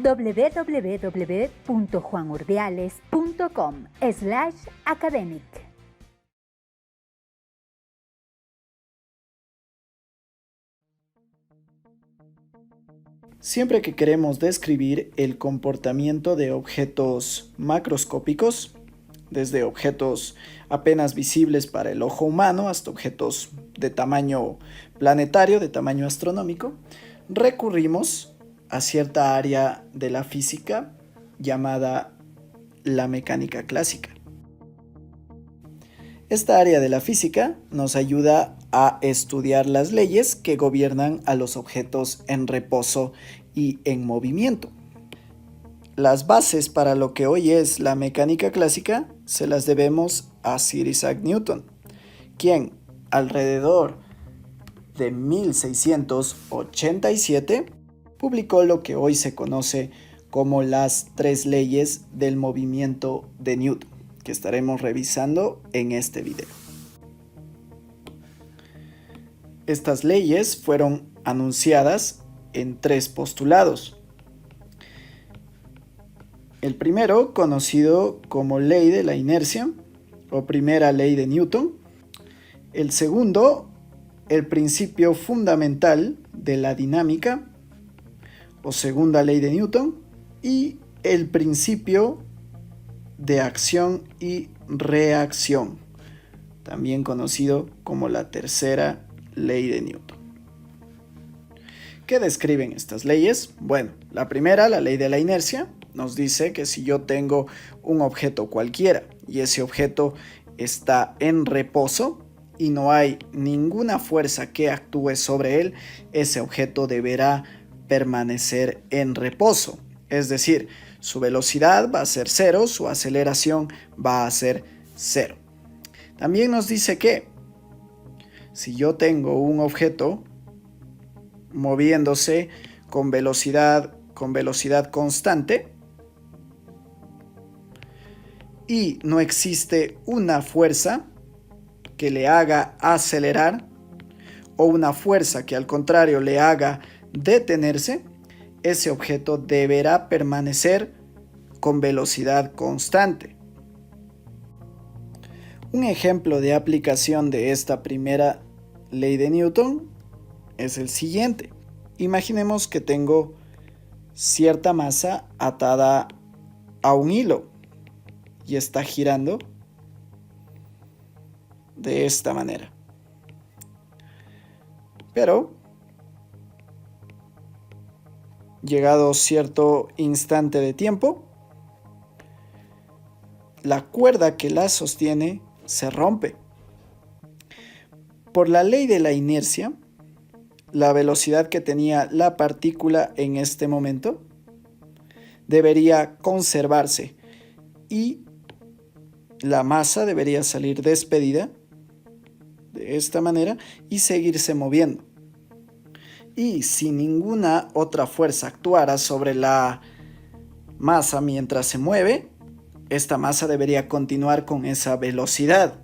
www.juanurdiales.com/academic. Siempre que queremos describir el comportamiento de objetos macroscópicos, desde objetos apenas visibles para el ojo humano hasta objetos de tamaño planetario, de tamaño astronómico, recurrimos a cierta área de la física llamada la mecánica clásica. Esta área de la física nos ayuda a estudiar las leyes que gobiernan a los objetos en reposo y en movimiento. Las bases para lo que hoy es la mecánica clásica se las debemos a Sir Isaac Newton, quien alrededor de 1687 publicó lo que hoy se conoce como las 3 leyes del movimiento de Newton, que estaremos revisando en este video. Estas leyes fueron anunciadas en 3 postulados. El primero, conocido como ley de la inercia o primera ley de Newton. El segundo, el principio fundamental de la dinámica o segunda ley de Newton. Y el principio de acción y reacción, también conocido como la tercera ley de Newton. ¿Qué describen estas leyes? Bueno, la primera, la ley de la inercia, nos dice que si yo tengo un objeto cualquiera y ese objeto está en reposo y no hay ninguna fuerza que actúe sobre él, ese objeto deberá permanecer en reposo. Es decir, su velocidad va a ser 0, su aceleración va a ser 0. También nos dice que si yo tengo un objeto moviéndose con velocidad constante y no existe una fuerza que le haga acelerar o una fuerza que al contrario le haga detenerse, ese objeto deberá permanecer con velocidad constante. Un ejemplo de aplicación de esta primera ley de Newton es el siguiente. Imaginemos que tengo cierta masa atada a un hilo y está girando de esta manera. Pero llegado cierto instante de tiempo, la cuerda que la sostiene se rompe. Por la ley de la inercia, la velocidad que tenía la partícula en este momento debería conservarse y la masa debería salir despedida de esta manera y seguirse moviendo. Y si ninguna otra fuerza actuara sobre la masa mientras se mueve, esta masa debería continuar con esa velocidad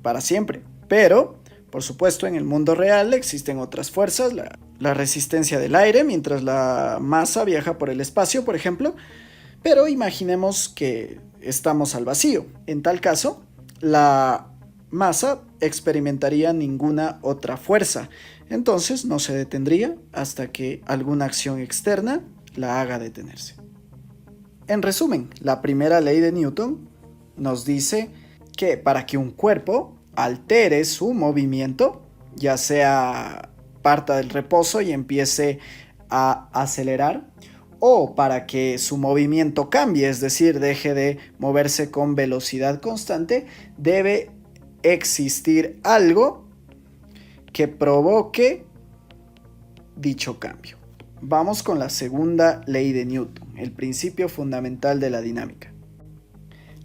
para siempre. Pero, por supuesto, en el mundo real existen otras fuerzas, la resistencia del aire mientras la masa viaja por el espacio, por ejemplo. Pero imaginemos que estamos al vacío. En tal caso, la masa experimentaría ninguna otra fuerza. Entonces no se detendría hasta que alguna acción externa la haga detenerse. En resumen, la primera ley de Newton nos dice que para que un cuerpo altere su movimiento, ya sea parta del reposo y empiece a acelerar, o para que su movimiento cambie, es decir, deje de moverse con velocidad constante, debe existir algo que provoque dicho cambio. Vamos con la segunda ley de Newton, el principio fundamental de la dinámica.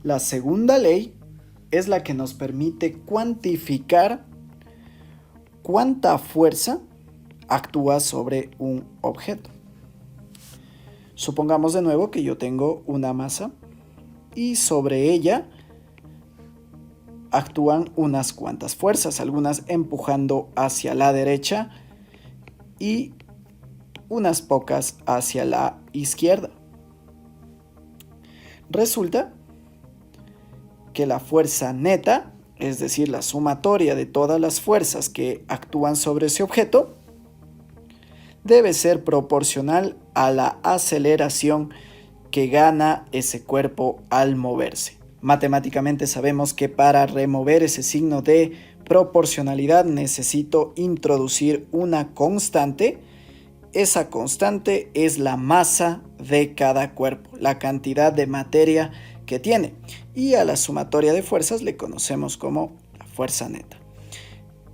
La segunda ley es la que nos permite cuantificar cuánta fuerza actúa sobre un objeto. Supongamos de nuevo que yo tengo una masa y sobre ella actúan unas cuantas fuerzas, algunas empujando hacia la derecha y unas pocas hacia la izquierda. Resulta que la fuerza neta, es decir, la sumatoria de todas las fuerzas que actúan sobre ese objeto, debe ser proporcional a la aceleración que gana ese cuerpo al moverse. Matemáticamente sabemos que para remover ese signo de proporcionalidad necesito introducir una constante. Esa constante es la masa de cada cuerpo, la cantidad de materia que tiene. Y a la sumatoria de fuerzas le conocemos como la fuerza neta.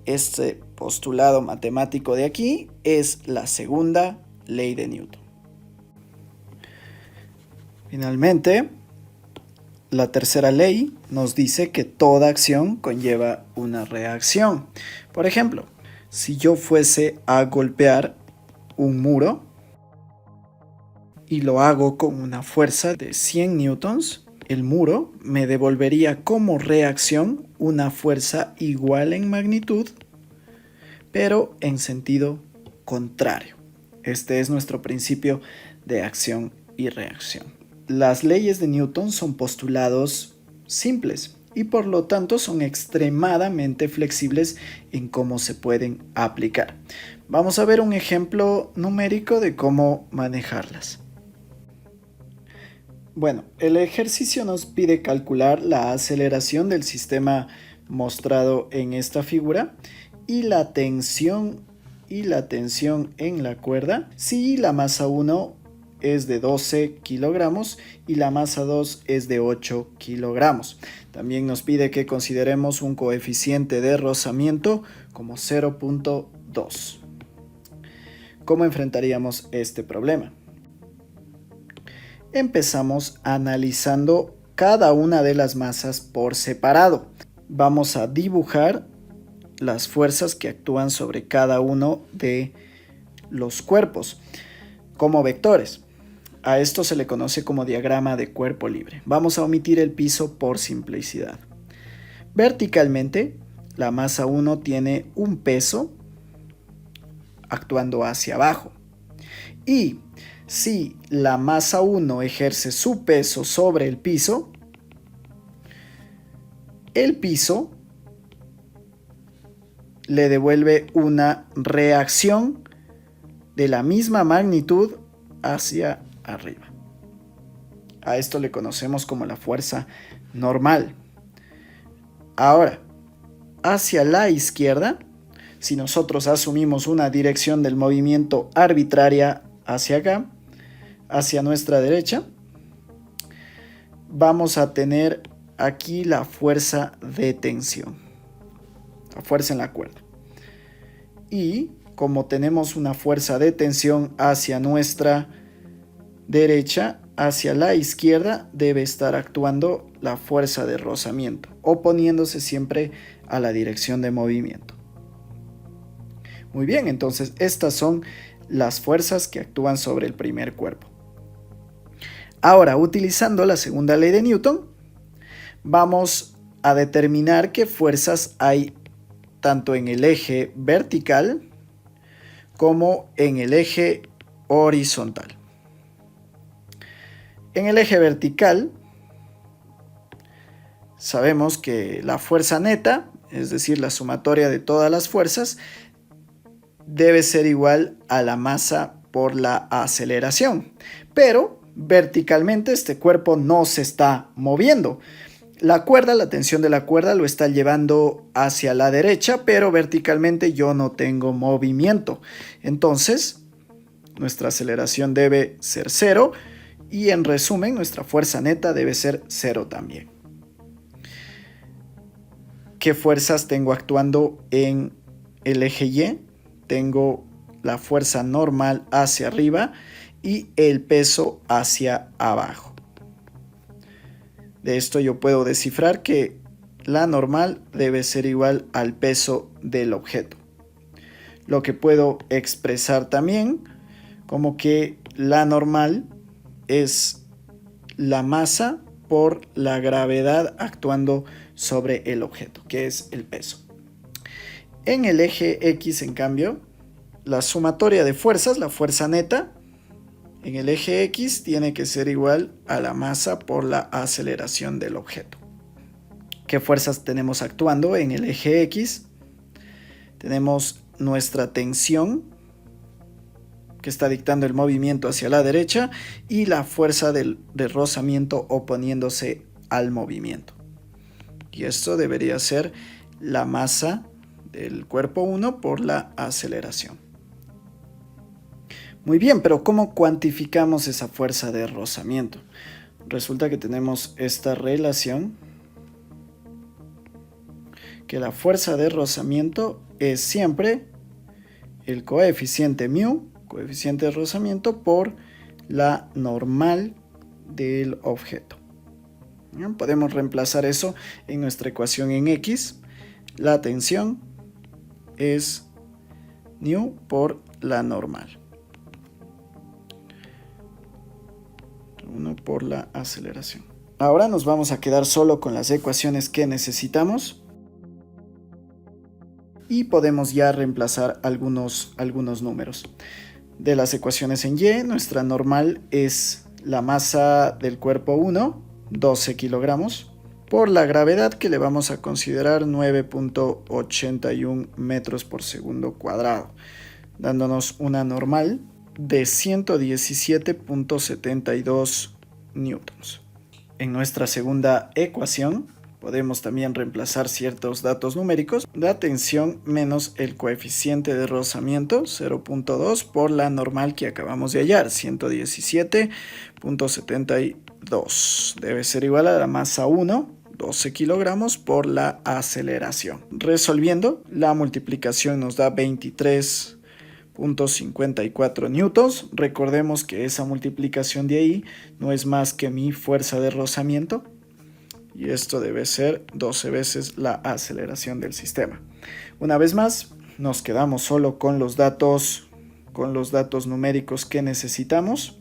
Este postulado matemático de aquí es la segunda ley de Newton. Finalmente, la tercera ley nos dice que toda acción conlleva una reacción. Por ejemplo, si yo fuese a golpear un muro y lo hago con una fuerza de 100 newtons, el muro me devolvería como reacción una fuerza igual en magnitud, pero en sentido contrario. Este es nuestro principio de acción y reacción. Las leyes de Newton son postulados simples y por lo tanto son extremadamente flexibles en cómo se pueden aplicar. Vamos a ver un ejemplo numérico de cómo manejarlas. Bueno, el ejercicio nos pide calcular la aceleración del sistema mostrado en esta figura y la tensión en la cuerda si la masa 1 es de 12 kilogramos y la masa 2 es de 8 kilogramos. También nos pide que consideremos un coeficiente de rozamiento como 0.2. ¿Cómo enfrentaríamos este problema? Empezamos analizando cada una de las masas por separado. Vamos a dibujar las fuerzas que actúan sobre cada uno de los cuerpos como vectores. A esto se le conoce como diagrama de cuerpo libre. Vamos a omitir el piso por simplicidad. Verticalmente, la masa 1 tiene un peso actuando hacia abajo. Y si la masa 1 ejerce su peso sobre el piso le devuelve una reacción de la misma magnitud hacia arriba. A esto le conocemos como la fuerza normal. Ahora, hacia la izquierda, si nosotros asumimos una dirección del movimiento arbitraria hacia acá, hacia nuestra derecha, vamos a tener aquí la fuerza de tensión, la fuerza en la cuerda. Y como tenemos una fuerza de tensión hacia nuestra derecha, hacia la izquierda debe estar actuando la fuerza de rozamiento, oponiéndose siempre a la dirección de movimiento. Muy bien, entonces estas son las fuerzas que actúan sobre el primer cuerpo. Ahora, utilizando la segunda ley de Newton, vamos a determinar qué fuerzas hay tanto en el eje vertical como en el eje horizontal. En el eje vertical sabemos que la fuerza neta, es decir, la sumatoria de todas las fuerzas, debe ser igual a la masa por la aceleración. Pero verticalmente este cuerpo no se está moviendo. La cuerda, la tensión de la cuerda lo está llevando hacia la derecha, pero verticalmente yo no tengo movimiento. Entonces, nuestra aceleración debe ser 0 y en resumen, nuestra fuerza neta debe ser 0 también. ¿Qué fuerzas tengo actuando en el eje Y? Tengo la fuerza normal hacia arriba y el peso hacia abajo. De esto yo puedo descifrar que la normal debe ser igual al peso del objeto. Lo que puedo expresar también como que la normal es la masa por la gravedad actuando sobre el objeto, que es el peso. En el eje X, en cambio, la sumatoria de fuerzas, la fuerza neta, en el eje X tiene que ser igual a la masa por la aceleración del objeto. ¿Qué fuerzas tenemos actuando en el eje X? Tenemos nuestra tensión, que está dictando el movimiento hacia la derecha, y la fuerza del rozamiento oponiéndose al movimiento. Y esto debería ser la masa del cuerpo 1 por la aceleración. Muy bien, pero ¿cómo cuantificamos esa fuerza de rozamiento? Resulta que tenemos esta relación, que la fuerza de rozamiento es siempre el coeficiente μ, coeficiente de rozamiento, por la normal del objeto. Bien, podemos reemplazar eso en nuestra ecuación en X. La tensión es nu por la normal. 1 por la aceleración. Ahora nos vamos a quedar solo con las ecuaciones que necesitamos. Y podemos ya reemplazar algunos números. De las ecuaciones en Y, nuestra normal es la masa del cuerpo 1, 12 kilogramos, por la gravedad, que le vamos a considerar 9.81 metros por segundo cuadrado, dándonos una normal de 117.72 newtons. En nuestra segunda ecuación podemos también reemplazar ciertos datos numéricos. La tensión menos el coeficiente de rozamiento, 0.2, por la normal que acabamos de hallar, 117.72. Debe ser igual a la masa 1, 12 kilogramos, por la aceleración. Resolviendo, la multiplicación nos da 23.54 newtons. Recordemos que esa multiplicación de ahí no es más que mi fuerza de rozamiento. Y esto debe ser 12 veces la aceleración del sistema. Una vez más, nos quedamos solo con los datos numéricos que necesitamos.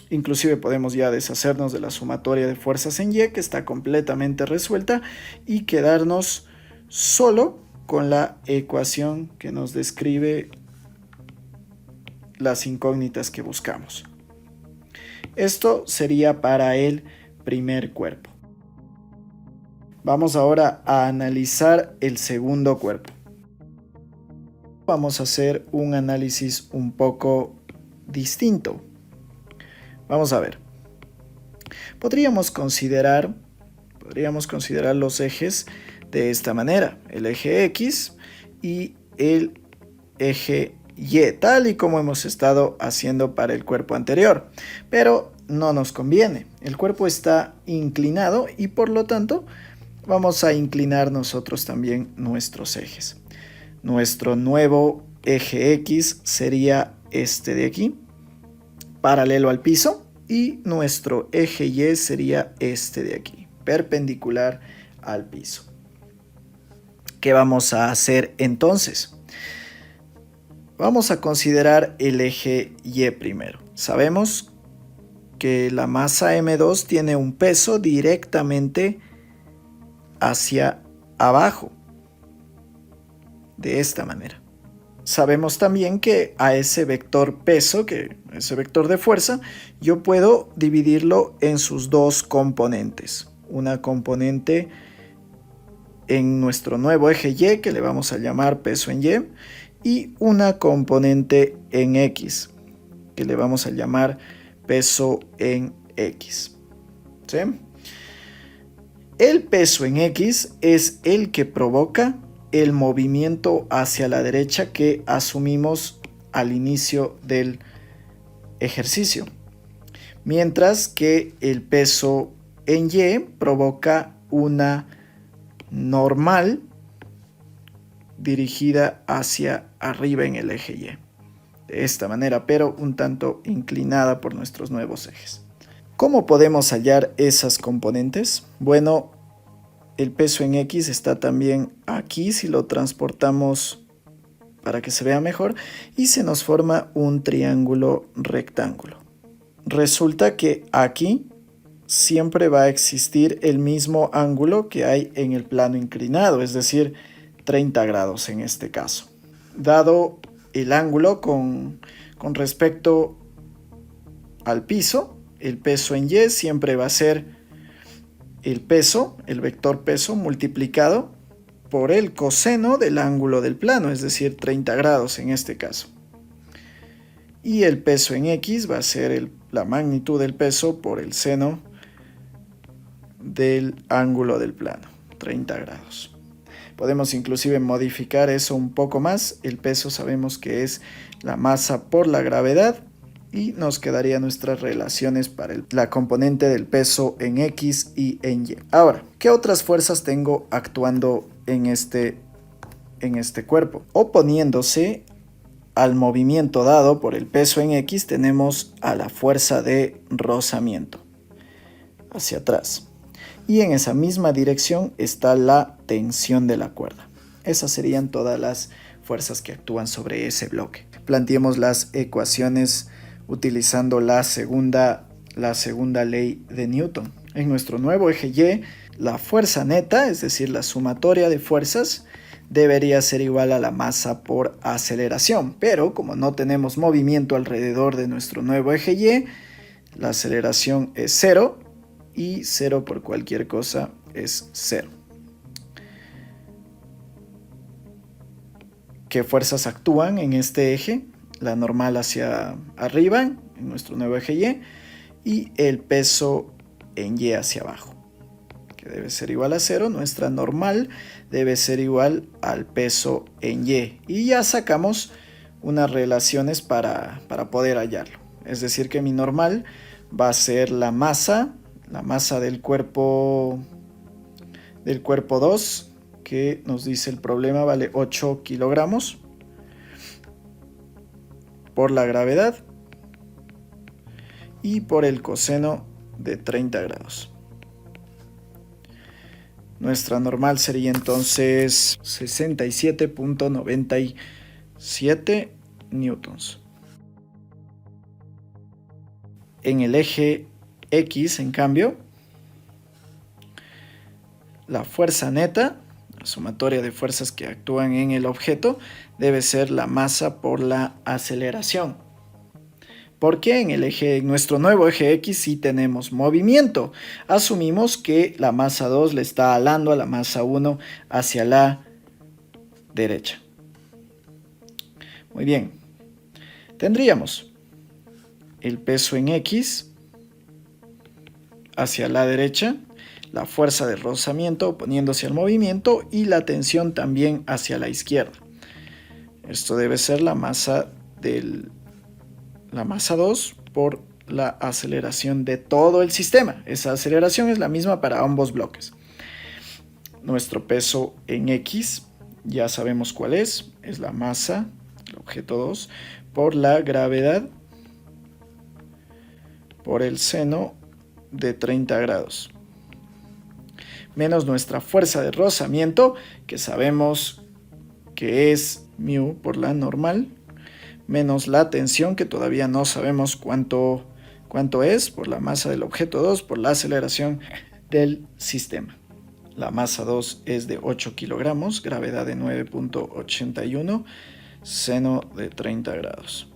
Inclusive podemos ya deshacernos de la sumatoria de fuerzas en Y, que está completamente resuelta, y quedarnos solo con la ecuación que nos describe las incógnitas que buscamos. Esto sería para el primer cuerpo. Vamos ahora a analizar el segundo cuerpo. Vamos a hacer un análisis un poco distinto. Vamos a ver. Podríamos considerar los ejes de esta manera: el eje X y el eje Y, tal y como hemos estado haciendo para el cuerpo anterior. Pero no nos conviene. El cuerpo está inclinado y por lo tanto vamos a inclinar nosotros también nuestros ejes. Nuestro nuevo eje X sería este de aquí, paralelo al piso, y nuestro eje Y sería este de aquí, perpendicular al piso. ¿Qué vamos a hacer entonces? Vamos a considerar el eje Y primero. Sabemos que la masa M2 tiene un peso directamente hacia abajo, de esta manera. Sabemos también que a ese vector peso, ese vector de fuerza, yo puedo dividirlo en sus dos componentes. Una componente en nuestro nuevo eje Y, que le vamos a llamar peso en Y, y una componente en X, que le vamos a llamar peso en X. ¿Sí? El peso en X es el que provoca el movimiento hacia la derecha que asumimos al inicio del ejercicio, mientras que el peso en Y provoca una normal dirigida hacia arriba en el eje Y. De esta manera, pero un tanto inclinada por nuestros nuevos ejes. ¿Cómo podemos hallar esas componentes? Bueno, el peso en X está también aquí, si lo transportamos para que se vea mejor, y se nos forma un triángulo rectángulo. Resulta que aquí siempre va a existir el mismo ángulo que hay en el plano inclinado, es decir, 30 grados en este caso. Dado el ángulo con respecto al piso, el peso en Y siempre va a ser el peso, el vector peso multiplicado por el coseno del ángulo del plano, es decir, 30 grados en este caso. Y el peso en X va a ser la magnitud del peso por el seno del ángulo del plano, 30 grados. Podemos inclusive modificar eso un poco más. El peso sabemos que es la masa por la gravedad y nos quedarían nuestras relaciones para la componente del peso en X y en Y. Ahora, ¿qué otras fuerzas tengo actuando en este cuerpo? Oponiéndose al movimiento dado por el peso en X, tenemos a la fuerza de rozamiento hacia atrás. Y en esa misma dirección está la tensión de la cuerda. Esas serían todas las fuerzas que actúan sobre ese bloque. Planteemos las ecuaciones utilizando la segunda ley de Newton. En nuestro nuevo eje Y, la fuerza neta, es decir, la sumatoria de fuerzas, debería ser igual a la masa por aceleración. Pero como no tenemos movimiento alrededor de nuestro nuevo eje Y, la aceleración es 0. Y 0 por cualquier cosa es 0. ¿Qué fuerzas actúan en este eje? La normal hacia arriba, en nuestro nuevo eje Y, y el peso en Y hacia abajo, que debe ser igual a 0. Nuestra normal debe ser igual al peso en Y. Y ya sacamos unas relaciones para poder hallarlo. Es decir, que mi normal va a ser la masa del cuerpo 2, que nos dice el problema, vale 8 kilogramos por la gravedad y por el coseno de 30 grados. Nuestra normal sería entonces 67.97 newtons. En el eje X, en cambio, la fuerza neta, la sumatoria de fuerzas que actúan en el objeto, debe ser la masa por la aceleración. Porque en nuestro nuevo eje X sí tenemos movimiento. Asumimos que la masa 2 le está alando a la masa 1 hacia la derecha. Muy bien. Tendríamos el peso en X hacia la derecha, la fuerza de rozamiento oponiéndose al movimiento y la tensión también hacia la izquierda. Esto debe ser la masa 2 por la aceleración de todo el sistema. Esa aceleración es la misma para ambos bloques. Nuestro peso en X, ya sabemos cuál es la masa, el objeto 2, por la gravedad, por el seno de 30 grados, menos nuestra fuerza de rozamiento, que sabemos que es μ por la normal, menos la tensión, que todavía no sabemos cuánto es, por la masa del objeto 2, por la aceleración del sistema. La masa 2 es de 8 kilogramos, gravedad de 9.81, seno de 30 grados.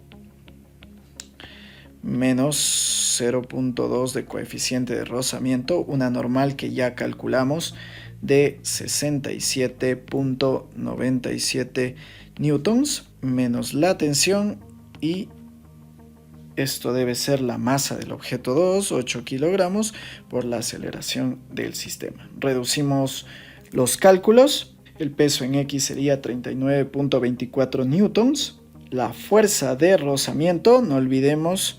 Menos 0.2 de coeficiente de rozamiento, una normal que ya calculamos de 67.97 newtons, menos la tensión, y esto debe ser la masa del objeto 2, 8 kilogramos, por la aceleración del sistema. Reducimos los cálculos. El peso en X sería 39.24 newtons. La fuerza de rozamiento, no olvidemos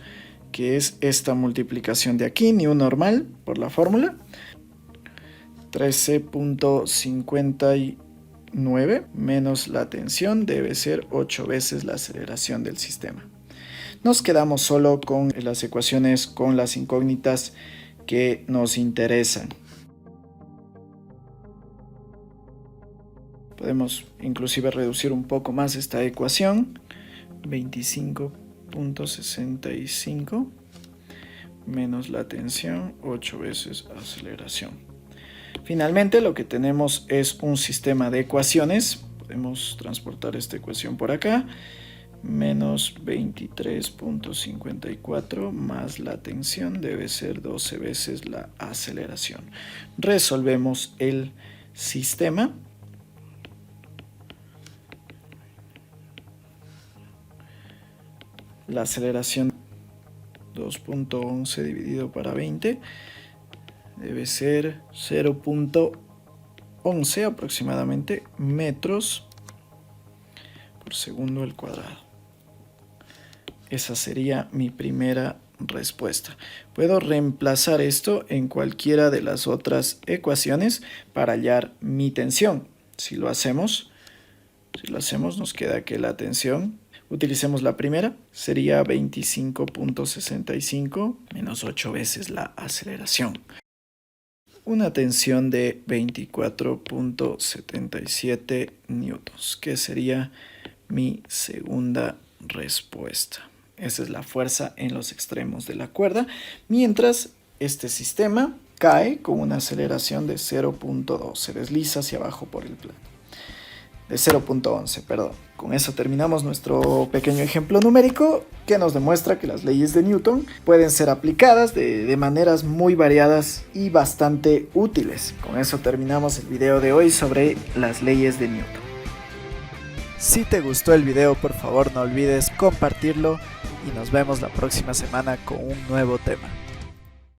que es esta multiplicación de aquí, μ normal por la fórmula, 13.59 menos la tensión, debe ser 8 veces la aceleración del sistema. Nos quedamos solo con las ecuaciones con las incógnitas que nos interesan. Podemos inclusive reducir un poco más esta ecuación. 25.65 menos la tensión, 8 veces aceleración. Finalmente lo que tenemos es un sistema de ecuaciones. Podemos transportar esta ecuación por acá. menos 23.54 más la tensión debe ser 12 veces la aceleración. Resolvemos el sistema. La aceleración 2.11 dividido para 20 debe ser 0.11 aproximadamente metros por segundo al cuadrado. Esa sería mi primera respuesta. Puedo reemplazar esto en cualquiera de las otras ecuaciones para hallar mi tensión. Si lo hacemos, nos queda que la tensión, utilicemos la primera, sería 25.65 menos 8 veces la aceleración. Una tensión de 24.77 newtons, que sería mi segunda respuesta. Esa es la fuerza en los extremos de la cuerda, mientras este sistema cae con una aceleración de 0.2, se desliza hacia abajo por el plano. De 0.11, perdón. Con eso terminamos nuestro pequeño ejemplo numérico que nos demuestra que las leyes de Newton pueden ser aplicadas de maneras muy variadas y bastante útiles. Con eso terminamos el video de hoy sobre las leyes de Newton. Si te gustó el video, por favor no olvides compartirlo y nos vemos la próxima semana con un nuevo tema.